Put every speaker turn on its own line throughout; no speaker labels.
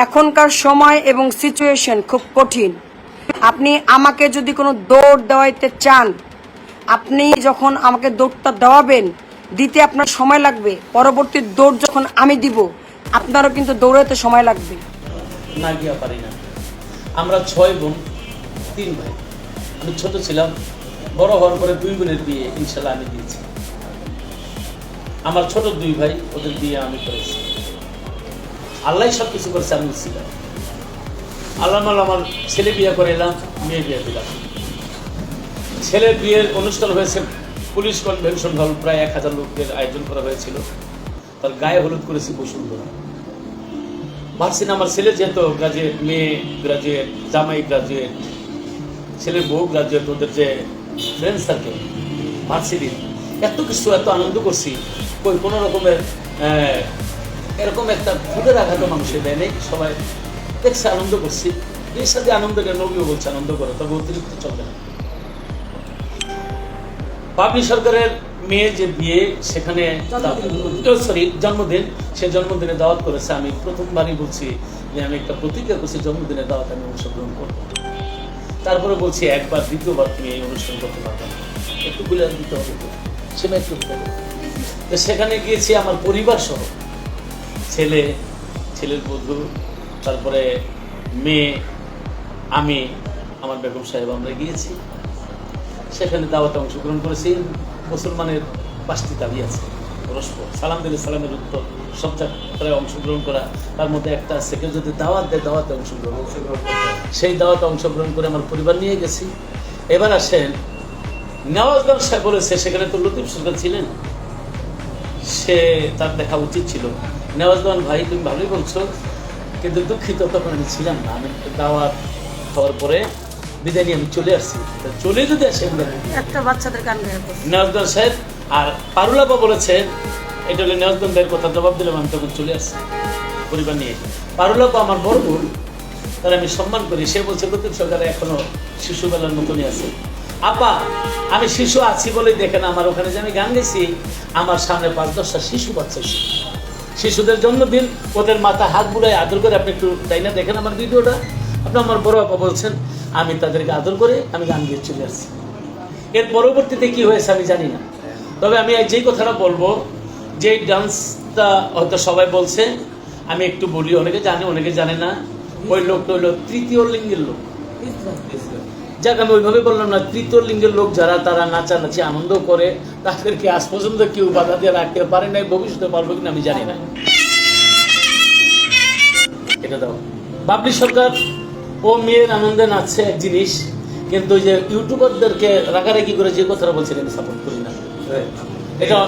এখনকার সময় এবং সিচুয়েশন খুব কঠিন। আপনি আমাকে যদি কোনো দৌড় দেওয়াইতে চান, আপনি যখন আমাকে দৌড়টা দেওয়াবেন, দিতে আপনার সময় লাগবে। পরবর্তী দৌড় যখন আমি দিব, আপনারও কিন্তু দৌড়াতে সময় লাগবে।
না গিয়া পারি না। আমরা 6 বোন 3 ভাই। আমি ছোট ছিলাম, বড় হওয়ার পরে 2 বোনের বিয়ে ইনশাল্লাহ আমি দিয়েছি। আমার ছোট 2 ভাই, ওদের বিয়ে আমি করেছি। আল্লাহ সব কিছু করেছে, আমি ছিলাম। আল্লাহ আমার ছেলে বিয়ে করে এলাম, মেয়ে বিয়ে দিলাম। ছেলের বিয়ের অনুষ্ঠান হয়েছে পুলিশ কনভেনশন হল, প্রায় 1000 লোকের আয়োজন করা হয়েছিল। তার গায়ে হলুদ করেছি বসুন্ধরা। ভাবছি না আমার ছেলে যেহেতু গ্রাজুয়েট, মেয়ে গ্রাজুয়েট, জামাই গ্রাজুয়েট, ছেলের বউ গ্রাজুয়েট, ওদের যে ফ্রেন্ড সার্কেল, ভার্সিটির এত কিছু, এত আনন্দ করছি। কোনো রকমের এরকম একটা ফুলের আঘাত মানুষের দেয় নেই। সবাই দেখছে, আনন্দ করছি। এর সাথে আনন্দটা নবীও বলছে আনন্দ করে, তবে অতিরিক্ত চলবে না। বাবলি সরকারের মেয়ে যে বিয়ে, সেখানে জন্মদিন, সে জন্মদিনে দাওয়াত করেছে। আমি প্রথমবারই বলছি যে আমি একটা প্রতিজ্ঞা করছি, জন্মদিনের দাওয়াত আমি অংশগ্রহণ করবো। তারপরে বলছি একবার, দ্বিতীয়বার তুমি এই অনুষ্ঠান করতে পারবে না, একটু বলে দিতে হবে তো, সেটা একটু তো সেখানে গিয়েছি আমার পরিবার সহ, ছেলের বধূ, তারপরে মেয়ে, আমি, আমার বেগম সাহেব, আমরা গিয়েছি। সেখানে দাওয়াতে অংশগ্রহণ করেছি। মুসলমানের 5টি দাবি আছে, পরস্পর সালাম দিলে সালামের উত্তর, সব যাত্রায় অংশগ্রহণ করা। তার মধ্যে একটা আছে, কেউ যদি দাওয়াত দেয়, দাওয়াতে অংশগ্রহণ সেই দাওয়াতে অংশগ্রহণ করে আমার পরিবার নিয়ে গেছি। এবার আসেন, নওয়াজগঞ্জ সাহেব বলেছে, সেখানে তো লতিফ সরকার ছিলেন, সে তার দেখা উচিত ছিল। নওয়াজগঞ্জ ভাই, তুমি ভালোই বলছো, কিন্তু দুঃখিত, তখন আমি ছিলাম না। আমি দাওয়াত খাওয়ার পরে বিদায় নিয়ে আমি চলে আসছি। চলে যদি আসে
একটা বাচ্চাদের কান
নওয়াজগঞ্জ সাহেব আর পারুলাবা বলেছেন, এটা হলে নওয়াজগঞ্জ ভাইয়ের কথা জবাব দিলাম। আমি তখন চলে আসছি পরিবার নিয়ে। পারুলাবা আমার বড় বোন, তার আমি সম্মান করি। সে বলছে লতিফ সরকার এখনো শিশুবেলার মতনই আছে। আপা, আমি শিশু আছি বলে দেখেন, আমার ওখানে যে আমি গান গেছি, আমার সামনে 5-10টা শিশু বাচ্চা, শিশুদের জন্মদিন, ওদের মাথা হাত বুড়ায় আদর করে, আপনি একটু তাই না দেখেন আমার ভিডিওটা। আপনি আমার বড় আপা বলছেন, আমি তাদেরকে আদর করে আমি গান গিয়ে চলে আসছি। এর পরবর্তীতে কি হয়েছে আমি জানি না, তবে আমি যেই কথাটা বলবো, যে ডান্সটা হয়তো সবাই বলছে, আমি একটু বলি, অনেকে জানে অনেকে জানে না। ওই লোকটা হলো 3য় লিঙ্গের লোক। যাক, আমি ওইভাবে বললাম না। 3য় লিঙ্গের লোক যারা, তারা নাচানাচি আনন্দ করে, তাদেরকে আজ পর্যন্ত কেউ বাধা দিয়ে রাখতে পারে নাই, ভবিষ্যতে পারবে কিনা আমি জানি না। এটা দাও। বাবলি সরকার ও মেয়ের আনন্দে নাচছে এক জিনিস, কিন্তু ওই যে ইউটিউবারদেরকে রাগারাগি করে যে কথাটা বলছেন, আমি সাপোর্ট করি না।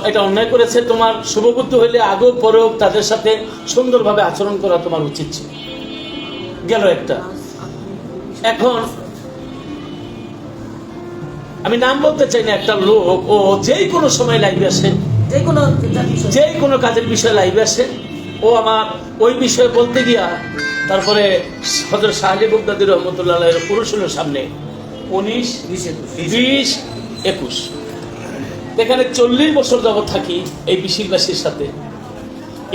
এটা অন্যায় করেছে। তোমার শুভবুদ্ধি হইলে আগেও পরেও তাদের সাথে সুন্দরভাবে আচরণ করা তোমার উচিত ছিল। গেল একটা। এখন আমি নাম বলতে চাই না, একটা লোক, ও যেই কোনো সময় লাইভে আসে, যেই কোনো কাজের বিষয়ে লাইভে আসে, ও আমার ওই বিষয়ে বলতে গিয়া, তারপরে হযরত শাহ আলী বাগদাদী রহমতুল্লাহ আলাইহির পুরুষের সামনে 19, 20, 21, এখানে 40 বছর যাবত থাকি এই বিশিরবাসীর সাথে।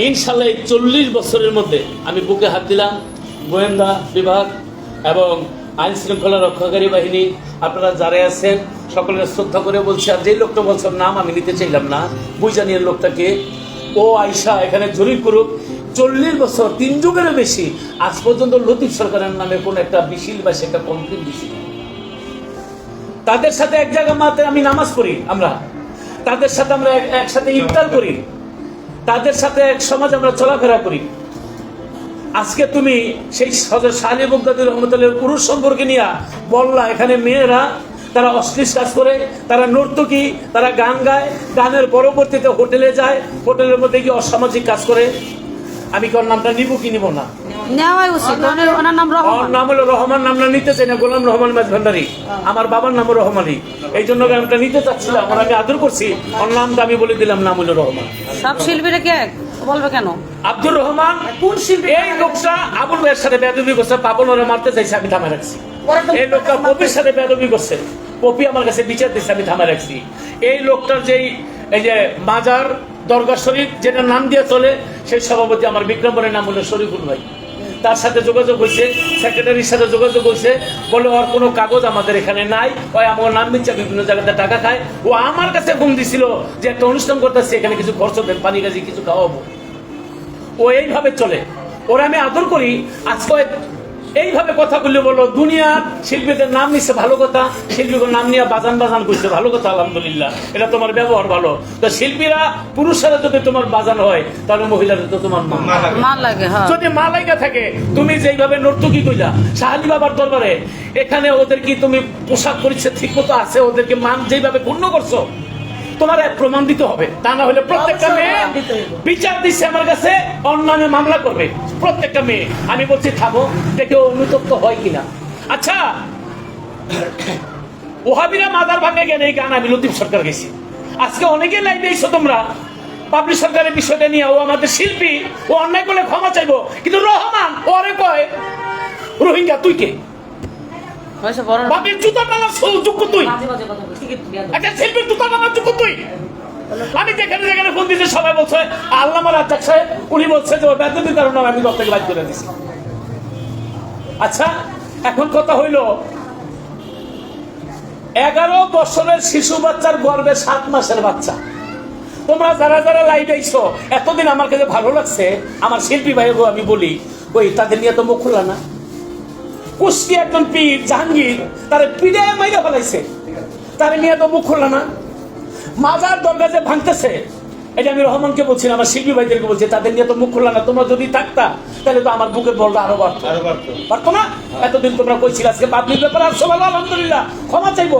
ইনশাল্লাহ এই 40 বছরের মধ্যে আমি বুকে হাত দিলাম। গোয়েন্দা বিভাগ এবং আইন শৃঙ্খলা রক্ষাকারী বাহিনী, আপনারা যারা আছেন সকলের শ্রদ্ধা করে বলছি। আর যেই লোকটা বলছে, নাম আমি নিতে চাইলাম না, বুঝানিয়ার লোকটাকে, ও আয়সা এখানে জরিপ করুক। 40 বছর, 3 যুগেরও বেশি, আজ পর্যন্ত লতিফ সরকারের নামে কোন একটা বিশিলবাসী একটা কমপ্লেন দিছি। তাদের সাথে এক জায়গা মাত্র আমি নামাজ পড়ি, আমরা তাদের সাথে আমরা একসাথে ইফতার করি, তাদের সাথে এক সমাজ আমরা চলাফেরা করি। আজকে তুমি সেই হযরত শাহ আলী বাগদাদী রহমতুল্লাহ পুরুষ সম্পর্কে নিয়ে বললা, এখানে মেয়েরা তারা অশ্লীল কাজ করে, তারা নর্তকী, তারা গান গায়, গানের পরবর্তীতে হোটেলে যায়, হোটেলের মধ্যে গিয়ে অসামাজিক কাজ করে। আমি কি ওর নামটা নিব কি নিব না? ওর নাম হলো রহমান। নামটা নিতে চাই না, গোলাম রহমান মাঝভান্ডারী। আমার বাবার নাম রহমানী, এই জন্য নামটা নিতে চাচ্ছিলাম। ওর আমি আদর করছি, ওর নামটা আমি বলে দিলাম, নাম হলো রহমান।
সব শিল্পীরা কে বলবে কেন?
আব্দুর রহমান। কোন শিল্পী? এই লোকটা আবুল ভাইয়ের সাথে বেয়াদবি করছে, পাপন ওরা মারতে চাইছে, আমি থামায় রাখছি। এই লোকটা পপির সাথে বেয়াদবি করছে, পপি আমার কাছে বিচার দিচ্ছে, আমি থামায় রাখছি। এই লোকটার যেই এই যে মাজার দরগা শরীফ যেটা নাম দিয়ে চলে, সেই সভাপতি আমার বিক্রমপুরের নাম হলো শরীফুল ভাই। তার সাথে যোগাযোগ হয়েছে, সেক্রেটারির সাথে যোগাযোগ হয়েছে, বলে ওর কোনো কাগজ আমাদের এখানে নাই, ওই আমার নাম দিচ্ছে বিভিন্ন জায়গাতে টাকা খায়। ও আমার কাছে ফোন দিছিল যে একটা অনুষ্ঠান করতেছে, এখানে কিছু খরচ দেন, পানি কাজি কিছু খাওয়াবো। ও এইভাবে চলে, ওরা আমি আদর করি। আজকে এইভাবে কথা বললে বলো দুনিয়ার শিল্পীদের নাম নিচ্ছে, ভালো কথা, শিল্পীদের নাম নিয়ে বাজান বাজান করছে, ভালো কথা, আলহামদুলিল্লাহ, এটা তোমার ব্যবহার ভালো। তো শিল্পীরা পুরুষরা যদি তোমার বাজান হয়, তাহলে মহিলাদের তো তোমার মা লাগে। যদি মা লাগা থাকে, তুমি যেইভাবে নর্তকী কইলা শাহালি বাবার দরবারে, এখানে ওদের কি তুমি পোশাক পরিচ্ছদ ঠিক মতো আছে, ওদেরকে মান যেইভাবে পূর্ণ করছো, তোমার প্রমাণ দিতে হবে। তা না হলে প্রত্যেকটা মেয়ে বিচার দিচ্ছে আমার কাছে, অন্যান্য মামলা করবে প্রত্যেকটা মেয়ে। আমি বলছি থামো, দেখে অনুতপ্ত হয় কিনা। আচ্ছা, ওহাবিরা মাদার ভাঙে গেলে এই গান আমি লতিফ সরকার গেছি। আজকে অনেকে লাইভে এসো তোমরা পাবলিক সরকারের বিষয়টা নিয়ে, ও আমাদের শিল্পী, ও অন্যায় করলে ক্ষমা চাইবো, কিন্তু রহমান ওরে কয় রোহিঙ্গা তুই কে? বাপের জুতা টানার যোগ্য তুই? একটা শিল্পীর জুতা টানার যোগ্য তুই? আমি যেখানে যেখানে ফোন দিচ্ছি সবাই বলছে আল্লামা রাজ্জাক সাহেব, উনি বলছে যে বেতনের কারণে আমি দল থেকে বাইর করে দিচ্ছি। আচ্ছা, এখন কথা হইল 11 বছরের শিশু বাচ্চার গর্ভে 7 মাসের বাচ্চা। তোমরা যারা যারা লাইভ আইছো, এতদিন আমার কাছে ভালো লাগছে, আমার শিল্পী ভাইগো আমি বলি, ওই তাদের নিয়ে তো মুখ খোলা না। কুষ্টি একজন পীর জাহাঙ্গীর, তারে পিড়ে মাইরা ফেলাইছে, তারে নিয়ে তো মুখ খোলা না। মাজার দরগা যে ভাঙতেছে, এটা আমি রহমানকে বলছি না, আমার শিল্পী ভাইদেরকে বলছি, তাদের নিয়ে তো মুখ খোলা না। তোমরা যদি থাকতা তাহলে তো আমার বুকের বলটা আরো পারতো না। এতদিন তোমরা কইছিল, আজকে পাবলিক ব্যাপারে আসছো ভালো, আলহামদুলিল্লাহ, ক্ষমা চাইবো।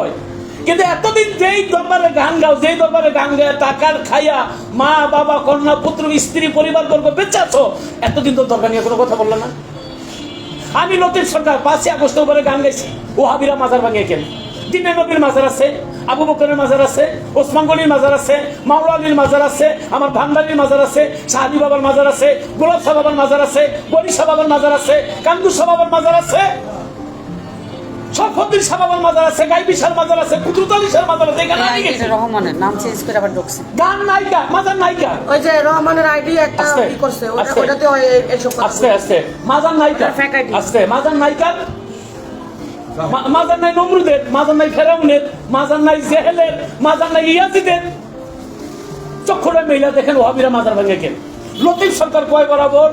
কিন্তু এতদিন যেই দরবারে গান গাও, যেই দরবারে গান গায়ে টাকার খাইয়া মা বাবা কন্যা পুত্র স্ত্রী পরিবার বর্গ বেঁচে আছো, এতদিন তো দরকার নিয়ে কোনো কথা বললো না। আমি লতিফ সরকার 5 আগস্ট উপরে গান গাইছি, ওহাবিরা মাজার ভাঙিয়ে কেন? দিনে নবীর মাজার আছে, আবু বকরের মাজার আছে, ওসমান গনির মাজার আছে, মাওলা আলীর মাজার আছে, আমার ভান্ডারির মাজার আছে, শাহালি বাবার মাজার আছে, গোলাপ শাহ বাবার মাজার আছে, গনি শাহ বাবার মাজার আছে, কান্দু শাহ বাবার মাজার আছে, শরফুদ্দিন শাহ বাবার মাজার আছে, গাইবি শাহর মাজার আছে, কুদরত আলী শাহর মাজার আছে। এখানে আমি গেছি।
রহমানের নাম চেঞ্জ করে আবার ঢুকছে।
গান নায়িকা, মাজার নায়িকা,
ওই যে রহমানের আইডি একটা কি করছে, ওটাতে এইসব কথা
আস্তে আস্তে মাজার নায়িকা, আস্তে মাজার নায়িকা, মাজার নাই নমরুদের, মাজার নাই ফেরাউনের, মাজার নাই জেহেলের, মাজার নাই ইয়াজিদের। চক্ষুরে মেলা দেখেন ওহাবিরা মাজার ভাঙে কেন? লতিফ সরকার কয় বরাবর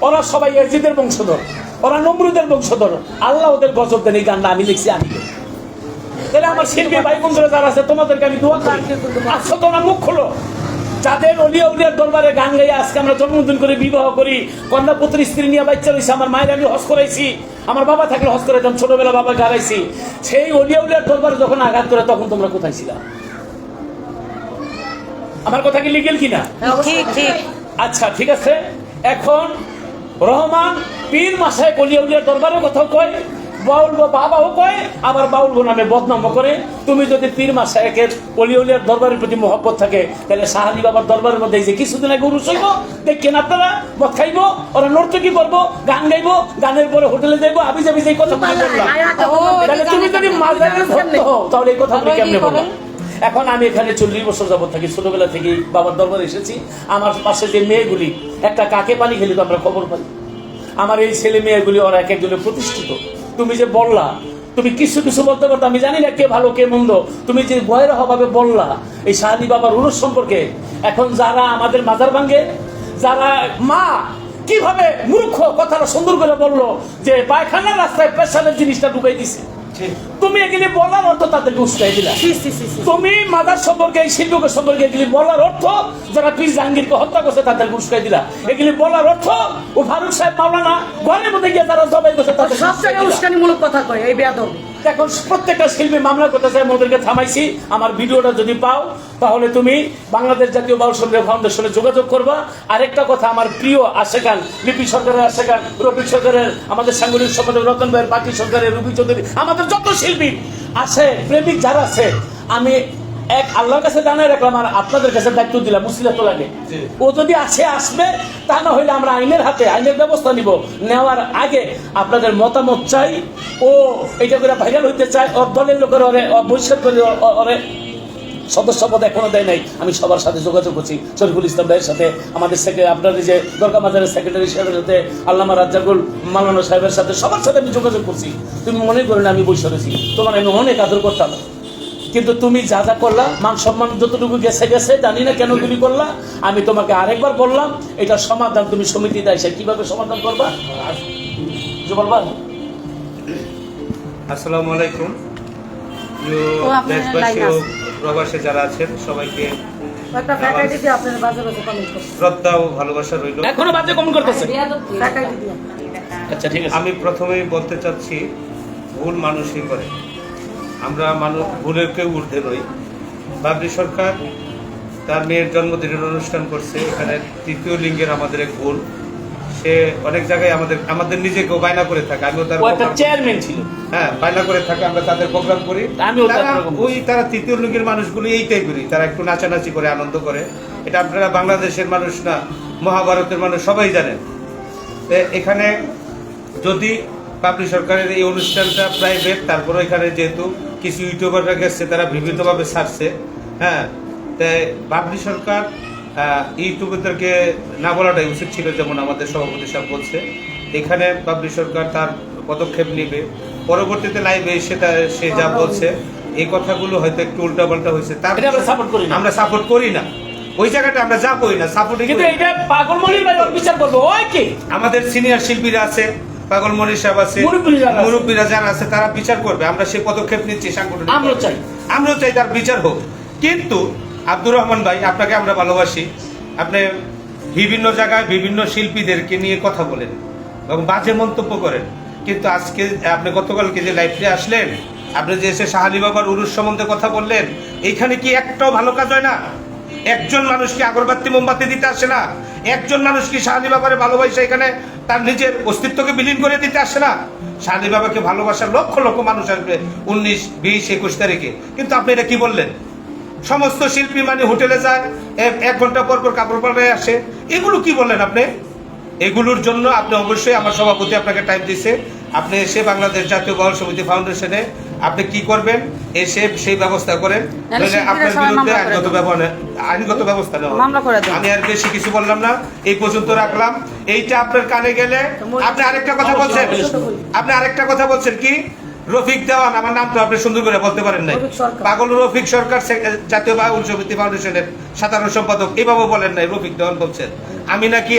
ওরা সবাই ইয়াজিদের বংশধর, ওরা নমরুদের বংশধর, আল্লাহ ওদের গজব দেন। এই গানটা আমি লিখছি, আমি তাহলে আমার শিল্পী ভাই বন্ধুরা যারা আছে তোমাদেরকে আমি দোয়া করি, আসো তোমরা মুখ খোলো। যাদের অলিয়া উলিয়ার দরবারে গান গাইয়া আজকে আমরা জন্মদিন করে বিবাহ করি, কন্যা পুত্র স্ত্রী নিয়ে বাচ্চা রয়েছে, আমার মায়ের আমি হজ করাইছি, আমার বাবা থাকলে হজ করাইতাম, ছোটবেলা বাবা গাড়াইছি, সেই অলিয়া উলিয়ার দরবারে যখন আঘাত করে তখন তোমরা কোথায় ছিলা? আমার কথা কি লিগেল কিনা?
ঠিক ঠিক।
আচ্ছা ঠিক আছে, এখন রহমান পীর মাসায় অলিয়া উলিয়ার দরবারে কোথাও কয়, বাউল বাবাও কয়, আবার বাউল নামে বদনাম করে। তুমি যদি পীর মাসায়েকের অলি উলিয়ার দরবারের প্রতি মহব্বত থাকে, তাহলে শাহালি বাবার দরবারের মধ্যে যে কিছুদিন আগে উরুস হইব, দেখেন আপনারা, মদ খাইবো, ওরা নর্তকী করবো, গান গাইবো, গানের পরে হোটেলে যাইবো, আবি যাবি যে কথা বললাম। তাহলে তুমি যদি মাজারের ভক্ত হও, তাহলে এই কথা কেমনে বলবো? এখন আমি এখানে 40 বছর যাবত থাকি, ছোটবেলা থেকেই বাবার দরবারে এসেছি। আমার পাশে যে মেয়েগুলি, একটা কাকে পানি খেলে তো আমরা খবর পাই। আমার এই ছেলে মেয়েগুলি ওরা এক একজনে প্রতিষ্ঠিত। তুমি যে বললা, তুমি কিছু কিছু বলতে পারতো, আমি জানি না কে ভালো কে মন্দ, তুমি যে ভয়ের অভাবে বললা এই শাহালি বাবার উরুস সম্পর্কে। এখন যারা আমাদের মাজার ভাঙ্গে, যারা মা কিভাবে মূর্খ কথাটা সুন্দর করে বললো যে পায়খানার রাস্তায় পেশাবের জিনিসটা ডুবাই দিছে, তুমি এগুলি বলার অর্থ তাদেরকে উস্কাই দিলা। তুমি মাদার সম্পর্কে, এই শিল্পীকে সম্পর্কে এগুলি বলার অর্থ, যারা পীর জাহাঙ্গীরকে হত্যা করছে তাদেরকে উস্কাই দিলা। এগুলি বলার অর্থ, ও ফারুক সাহেব মাওলানা ঘরের মধ্যে গিয়ে যারা জবাই করছে তাদের
সব জায়গায় উস্কানিমূলক কথা কয় এই বেয়াদব।
এখন প্রত্যেকটা শিল্পী মামলা করতে চাই, ওদেরকে থামাইছি। আমার ভিডিওটা যদি পাও তাহলে তুমি বাংলাদেশ জাতীয় বাউল সংগ্রহ ফাউন্ডেশনে যোগাযোগ করবা। আরেকটা কথা, আমার প্রিয় আশেকান, লিপি সরকারের আশেকান, রফিক সরকারের, আমাদের সাংগঠনিক সম্পাদক রতন ভাইয়ের, বাকি সরকারের, রুবি চৌধুরী, আমাদের যত শিল্পী আছে, প্রেমিক যারা আছে, আমি এক আল্লাহর কাছে জানাই রাখলাম, আর আপনাদের কাছে দায়িত্ব দিলাম, মুসলিয়া তো লাগে। ও যদি আসে আসবে, তা না হইলে আমরা আইনের হাতে আইনের ব্যবস্থা নিব। নেওয়ার আগে আপনাদের মতামত চাই। ও এটা করে ভাইরাল হইতে চায়, ওর দলের লোকের ওরে বহিষ্কার করে ওরে সদস্য পদ এখনো দেয় নাই। আমি সবার সাথে যোগাযোগ করছি, শরীফুল ইসলাম ভাইয়ের সাথে, আমাদের আপনার যে দরগা মাজারের সেক্রেটারি সাহেবের সাথে, আল্লামা রাজ্জাকুল মাওলানা সাহেবের সাথে, সবার সাথে আমি যোগাযোগ করছি। তুমি মনে করো না আমি বসে রয়েছি, তোমার আমি অনেক আদর করতাম, কিন্তু তুমি যা যা করলা, মান সম্মান যতটুকু গেছে গেছে, জানি না কেন গুলি করলা। আমি তোমাকে আরেকবার বললাম, এটার সমাধান তুমি সমিতি দেয় কিভাবে সমাধান করবা বলবা।
আসসালামু আলাইকুম। দেশবাসী ও প্রবাসে যারা আছেন সবাইকে
একটা ফ্যাকাল্টি দিয়ে আপনার বাজে বাজে কমেন্ট করছে।
শ্রদ্ধা ও ভালোবাসা রইল।
এখনো বাজে কমেন্ট করতেছে।
ফ্যাকাল্টি দিয়ে।
আচ্ছা ঠিক আছে।
আমি প্রথমেই বলতে চাচ্ছি, ভুল মানুষই করে, আমরা মানুষ ভুলের কেউ ঊর্ধ্বে নই। বাবরি সরকার তার মেয়ের জন্মদিনের অনুষ্ঠান করছে, এখানে তৃতীয় লিঙ্গের আমাদের এক ভুল। সে অনেক জায়গায় আমাদের নিজেকেও বায়না করে থাকে, আমিও তার
চেয়ারম্যান ছিল,
হ্যাঁ বায়না করে থাকে, আমরা তাদের প্রোগ্রাম করি। তারা তৃতীয় লিঙ্গের মানুষগুলো এই টাইপেরই, তারা একটু নাচানাচি করে আনন্দ করে। এটা আপনারা বাংলাদেশের মানুষ না, মহাভারতের মানুষ সবাই জানেন। এখানে যদি বাবরি সরকারের এই অনুষ্ঠানটা প্রাইভেট, তারপরে এখানে যেহেতু কিছু ইউটিউবাররা গেছে, তারা বিভিন্নভাবে ছাড়ছে, হ্যাঁ, তাই বাবরি সরকার ইউটিউবারদেরকে না বলাটাই উচিত ছিল, যেমন আমাদের সভাপতি সাহেব বলছে। এখানে বাবরি সরকার তার পদক্ষেপ নিবে, পরবর্তীতে লাইভে সে যা বলছে এই কথাগুলো হয়তো একটু উল্টাপাল্টা হয়েছে, তার আমরা সাপোর্ট করি না, ওই জায়গাটা আমরা যা করি না, সাপোর্টিং। আমাদের সিনিয়র শিল্পীরা আছে, পাগলমণি সাহেব আছে, মুরব্বীরা যারা আছে, তারা বিচার করবে। আমরা সেই পদক্ষেপ নিচ্ছি, সাংগঠনিক আমরাও চাই তার বিচার হোক। কিন্তু আব্দুর রহমান ভাই, আপনাকে আমরা ভালোবাসি, আপনি বিভিন্ন জায়গায় বিভিন্ন শিল্পীদেরকে নিয়ে কথা বলেন এবং বাজে মন্তব্য করেন, কিন্তু আজকে আপনি গতকালকে যে লাইভে আসলেন, আপনি যে এসে শাহ আলী বাবার উরুস সম্বন্ধে কথা বললেন, এইখানে কি একটাও ভালো কাজ হয় না? একজন মানুষ কি আগরবাতি মোমবাতি দিতে আসে না? একজন মানুষ কি শাহ আলী বাবারে ভালোবাসে এখানে তার নিজের অস্তিত্বকে বিলীন করে দিতে আসে না? শাহ আলী বাবাকে ভালোবাসার লক্ষ লক্ষ মানুষ আসবে 19, 20, 21 তারিখে, কিন্তু আপনি এটা কি বললেন? সমস্ত শিল্পী মানে হোটেলে যায়, 1 ঘন্টা পর পর কাপড় পাল্টায় আসে, এগুলো কি বললেন আপনি? এগুলোর জন্য আপনি অবশ্যই, আমার সভাপতি আপনাকে টাইম দিছে, আপনি এসে বাংলাদেশ জাতীয় বাউল সমিতি ফাউন্ডেশনে আপনি কি করবেন, এসে সেই ব্যবস্থা করেন, আপনার বিরুদ্ধে আইনগত ব্যবস্থা নেওয়া। আমি আর বেশি কিছু বললাম না, এই পর্যন্ত রাখলাম। এইটা আপনার কানে গেলে আপনি আরেকটা কথা বলছেন, কি রফিক দেওয়ান, আমার নাম তো আপনি সুন্দর করে বলতে পারেন নাই, পাগল রফিক সরকার, জাতীয় বাউল সমিতি ফাউন্ডেশনের সাধারণ সম্পাদক, এভাবে বলেন নাই, রফিক দেওয়ান বলছেন। আমি নাকি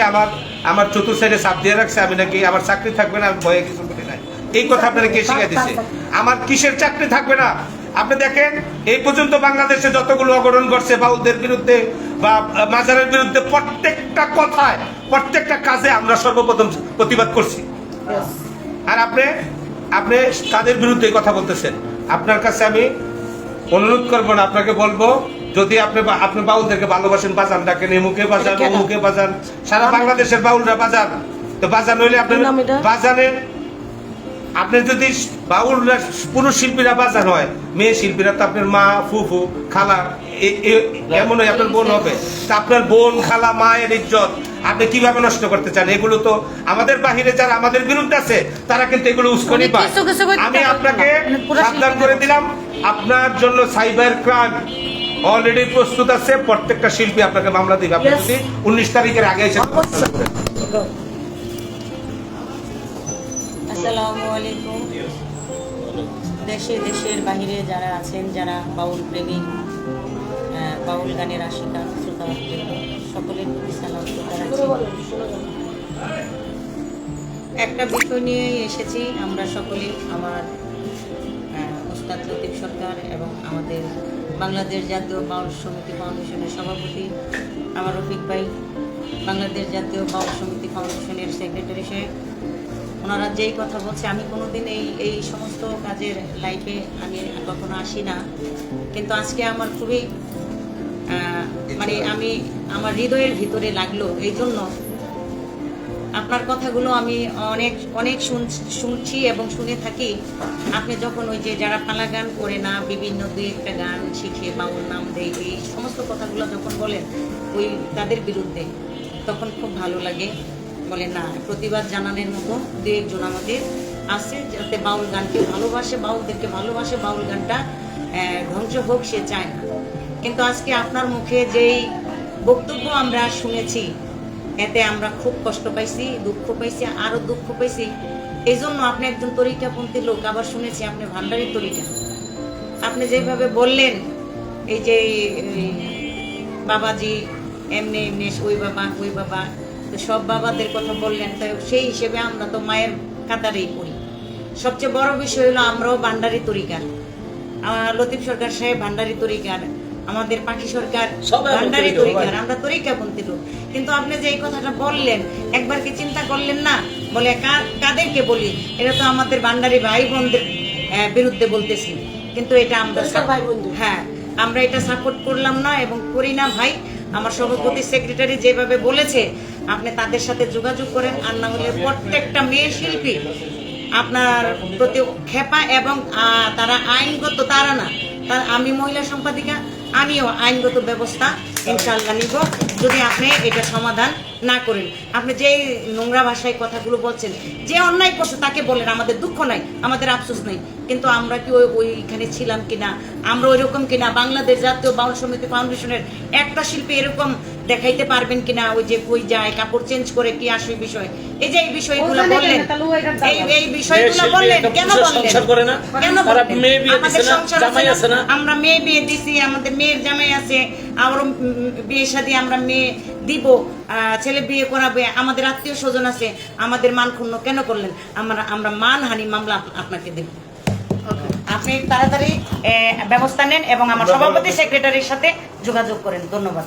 আমার চতুর্থ সাইডে চাপ দিয়ে রাখছে, আমি নাকি আমার চাকরি থাকবে না, আমি ভয়ে কিছু বলি নাই। এই কথা আপনারা কে শিখা দিচ্ছে? আমার কিসের চাকরি থাকবে না? আপনি দেখেন, এই পর্যন্ত বাংলাদেশে যতগুলো অঘটন ঘটছে বাউলদের বিরুদ্ধে বা মাজারের বিরুদ্ধে, প্রত্যেকটা কথায়, প্রত্যেকটা কাজে আমরা সর্বপ্রথম প্রতিবাদ করছি। আর আপনি তাদের বিরুদ্ধে কথা বলতেছেন। আপনার কাছে আমি অনুরোধ করবো না, আপনাকে বলবো, যদি আপনি বাউলদেরকে ভালোবাসেন, বাজান ডাকেন, এমুকে বাজান, অমুকে বাজান, সারা বাংলাদেশের বাউলরা বাজান, তো বাজান হইলে আপনার বাজানে, আপনি যদি বাউলরা পুরুষ শিল্পীরা বাজান হয়, মেয়ে শিল্পীরা তো আপনার মা, ফুফু, খালা, এমনই আপনার বোন হবে, তা আপনার বোন, খালা, মায়ের ইজ্জত আপনি কিভাবে নষ্ট করতে চান? এগুলো তো আমাদের বাহিরে যারা আমাদের বিরুদ্ধে আছে, তারা কিন্তু এগুলো উস্কানি পায়। আমি আপনাকে সাবধান করে দিলাম, আপনার জন্য সাইবার ক্রাইম অলরেডি প্রস্তুত আছে, প্রত্যেকটা শিল্পী আপনাকে মামলা দিবে, আপনি যদি 19 তারিখের আগে এসে।
আসসালামু আলাইকুম। দেশের বাহিরে যারা আছেন, যারা বাউল প্রেমিক, বাউল গানের আশিকা, শ্রোতা, সকলের প্রতি সালাম একটা বিষয় নিয়ে এসেছি আমরা সকলে, আমার ওস্তাদ লতিফ সরকার এবং আমাদের বাংলাদেশ জাতীয় বাউল সমিতি ফাউন্ডেশনের সভাপতি আমার রফিক ভাই, বাংলাদেশ জাতীয় বাউল সমিতি ফাউন্ডেশনের সেক্রেটারি সাহেব, ওনারা যেই কথা বলছে, আমি কোনোদিন এই সমস্ত কাজের লাইফে আমি কখনো আসি না, কিন্তু আজকে আমার খুবই আমার হৃদয়ের ভিতরে লাগলো। এই জন্য আপনার কথাগুলো আমি অনেক শুনছি এবং শুনে থাকি। আপনি যখন ওই যে যারা পালা গান করে না, বিভিন্ন 2-1টা গান শিখে বাউল নাম দেয়, এই সমস্ত কথাগুলো যখন বলেন ওই তাদের বিরুদ্ধে, তখন খুব ভালো লাগে। বলে না, প্রতিবাদ জানানোর মতো 2-1 জন আমাদের আছে, যাতে বাউল গানকে ভালোবাসে, বাউলদেরকে ভালোবাসে, বাউল গানটা ধ্বংস হোক সে চায় না। কিন্তু আজকে আপনার মুখে যেই বক্তব্য আমরা শুনেছি, এতে আমরা খুব কষ্ট পাইছি, দুঃখ পাইছি, আরো দুঃখ পাইছি। এই জন্য আপনি একজন তরিকাপন্থী লোক, আবার শুনেছি আপনি ভান্ডারি তরিকা। আপনি যেভাবে বললেন, এই যে বাবাজি এমনি এমনি ওই বাবা, তো সব বাবাদের কথা বললেন, তাই সেই হিসেবে আমরা তো মায়ের কাতারেই পড়ি। সবচেয়ে বড় বিষয় হলো আমরাও ভান্ডারি তরিকার। লতিফ সরকার সাহেব ভান্ডারি তরিকার, আমাদের পাখি সরকার ভান্ডারি তরিকার, আমরা তরিকাপন্থী লোক। কিন্তু আপনি যে এই কথাটা বললেন, একবার কি চিন্তা করলেন না? বলে কাদেরকে বলি? এটা তো আমাদের ভান্ডারি ভাই বোনদের বিরুদ্ধে বলতেছি। কিন্তু এটা আমরা হ্যাঁ, আমরা এটা সাপোর্ট করলাম না এবং করি না ভাই। আমার সভাপতি সেক্রেটারি যেভাবে বলেছে, আপনি তাদের সাথে যোগাযোগ করেন। আর না হলে প্রত্যেকটা মেয়ে শিল্পী আপনার প্রতি খেপা, এবং তারা আইনগত, তারা না, আমি মহিলা সম্পাদিকা, আমিও আইনগত ব্যবস্থা ইনশাআল্লাহ নিব যদি আপনি এটা সমাধান না করেন। আপনি যে নোংরা ভাষায় কথাগুলো বলছেন, যে অন্যায় করছে তাকে বলেন, আমাদের দুঃখ নাই, আমাদের আফসোস নাই। কিন্তু আমরা কি ওইখানে ছিলাম কিনা, আমরা ওইরকম কিনা, বাংলাদেশ জাতীয় বাউল সমিতি ফাউন্ডেশনের একটা শিল্পী এরকম দেখাইতে পারবেন কিনা, ওই যে কই যায়, কাপড় চেঞ্জ করে, কি আসে বিষয়, এই যে এই বিষয়গুলো বললেন, এই বিষয়গুলো বললেন, কেন বললেন? কেন বললেন? আমরা মেয়ে বিয়ে দিছি, আমাদের মেয়ের জামাই আছে, আমারও বিয়ে শাদী আমরা মেয়ে দিব, ছেলে বিয়ে করাবে, আমাদের আত্মীয় স্বজন আছে, আমাদের মান ক্ষুণ্ণ কেন করলেন? আমরা মানহানি মামলা আপনাকে দেব। আপনি তাড়াতাড়ি ব্যবস্থা নেন এবং আমার সভাপতি সেক্রেটারির সাথে যোগাযোগ করেন। ধন্যবাদ।